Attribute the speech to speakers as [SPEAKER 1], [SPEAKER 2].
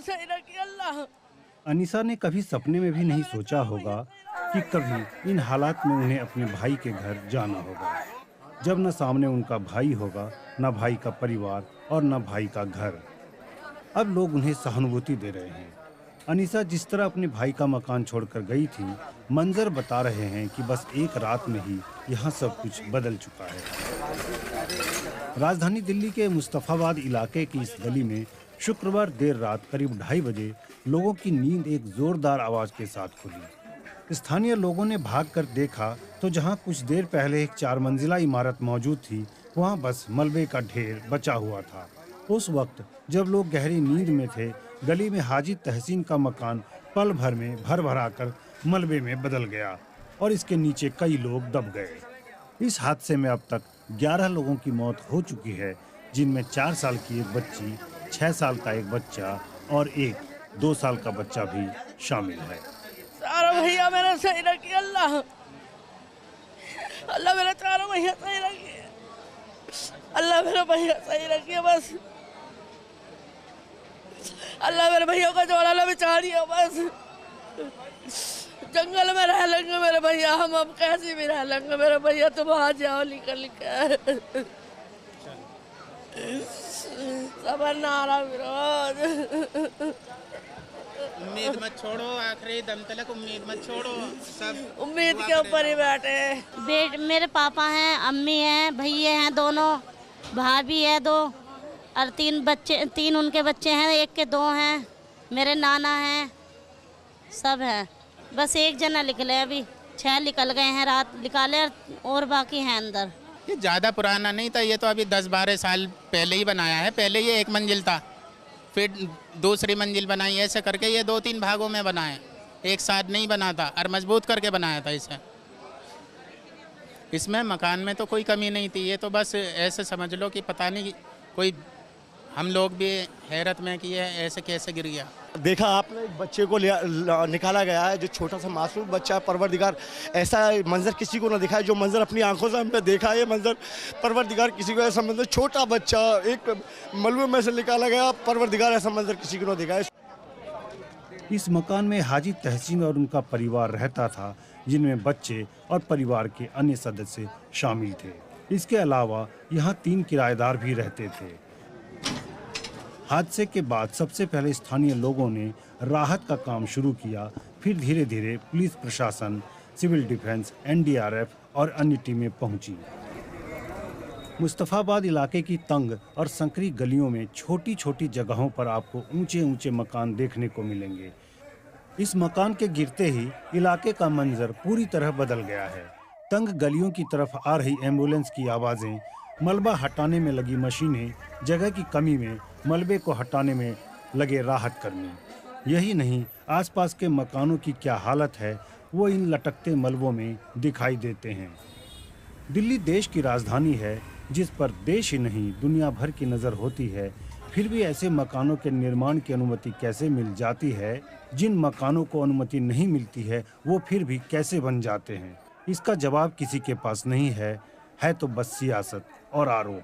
[SPEAKER 1] सही रखिए अल्लाह।
[SPEAKER 2] अनीसा ने कभी सपने में भी नहीं सोचा होगा कि कभी इन हालात में उन्हें अपने भाई के घर जाना होगा, जब न सामने उनका भाई होगा, न भाई का परिवार और न भाई का घर। अब लोग उन्हें सहानुभूति दे रहे हैं। अनीसा जिस तरह अपने भाई का मकान छोड़कर गई थी, मंजर बता रहे हैं कि बस एक रात में ही यहाँ सब कुछ बदल चुका है। राजधानी दिल्ली के मुस्तफाबाद इलाके की इस गली में शुक्रवार देर रात करीब 2:30 बजे लोगों की नींद एक जोरदार आवाज के साथ खुली। स्थानीय लोगों ने भागकर देखा तो जहां कुछ देर पहले एक 4 मंजिला इमारत मौजूद थी, वहां बस मलबे का ढेर बचा हुआ था। उस वक्त जब लोग गहरी नींद में थे, गली में हाजी तहसीन का मकान पल भर में भर भराकर मलबे में बदल गया और इसके नीचे कई लोग दब गए। इस हादसे में अब तक 11 लोगों की मौत हो चुकी है, जिनमें 4 साल की एक बच्ची, 6 साल का एक बच्चा और एक 2 साल का बच्चा भी शामिल है।
[SPEAKER 1] सारा भैया मेरा सही रखिए अल्लाह। अल्लाह मेरा चारों भैया सही रखिए। अल्लाह मेरा भैया सही रखिए बस। अल्लाह मेरे भैया का जोड़ा ना बिछा दिया बस। जंगल में रह लेंगे मेरे भैया, हम अब कैसे भी रह लेंगे मेरे भैया, तुम आ जाओ निकल कर। सबर नारा विरोध।
[SPEAKER 3] उम्मीद मत छोड़ो, आखिरी दम तक उम्मीद मत छोड़ो। सब
[SPEAKER 1] उम्मीद के ऊपर ही बैठे।
[SPEAKER 4] मेरे पापा हैं, अम्मी हैं, भैया हैं, दोनों भाभी है 2 और 3 बच्चे, 3 उनके बच्चे हैं, एक के 2 हैं, मेरे नाना हैं, सब हैं। बस एक जना निकले, अभी 6 निकल गए हैं, रात निकाले और बाकी हैं अंदर।
[SPEAKER 3] ये ज़्यादा पुराना नहीं था, ये तो अभी 10-12 साल पहले ही बनाया है। पहले ये 1 मंजिल था, फिर दूसरी मंजिल बनाई, ऐसे करके ये 2-3 भागों में बनाया, एक साथ नहीं बना था और मजबूत करके बनाया था इसे। इसमें मकान में तो कोई कमी नहीं थी, ये तो बस ऐसे समझ लो कि पता नहीं कोई, हम लोग भी हैरत में कि ये ऐसे कैसे गिर गया।
[SPEAKER 5] देखा आपने, एक बच्चे को निकाला गया है, जो छोटा सा मासूम बच्चा है। परवरदिगार ऐसा मंजर किसी को ना दिखाए जो मंजर अपनी आंखों से हमने देखा है। ये मंजर परवरदिगार किसी को ऐसा मंजर, छोटा बच्चा एक मलबे में से निकाला गया, परवरदिगार ऐसा मंजर किसी को ना दिखाए।
[SPEAKER 2] इस मकान में हाजी तहसीन और उनका परिवार रहता था, जिनमें बच्चे और परिवार के अन्य सदस्य शामिल थे। इसके अलावा यहाँ 3 किराएदार भी रहते थे। हादसे के बाद सबसे पहले स्थानीय लोगों ने राहत का काम शुरू किया, फिर धीरे धीरे पुलिस प्रशासन, सिविल डिफेंस, एनडीआरएफ और अन्य टीमें पहुंची। मुस्तफाबाद इलाके की तंग और संकरी गलियों में छोटी छोटी जगहों पर आपको ऊंचे ऊंचे मकान देखने को मिलेंगे। इस मकान के गिरते ही इलाके का मंजर पूरी तरह बदल गया है। तंग गलियों की तरफ आ रही एम्बुलेंस की आवाजें, मलबा हटाने में लगी मशीनें, जगह की कमी में मलबे को हटाने में लगे राहत कर्मी। यही नहीं, आसपास के मकानों की क्या हालत है वो इन लटकते मलबों में दिखाई देते हैं। दिल्ली देश की राजधानी है, जिस पर देश ही नहीं दुनिया भर की नज़र होती है। फिर भी ऐसे मकानों के निर्माण की अनुमति कैसे मिल जाती है? जिन मकानों को अनुमति नहीं मिलती है वो फिर भी कैसे बन जाते हैं? इसका जवाब किसी के पास नहीं है तो बस सियासत और आरोप।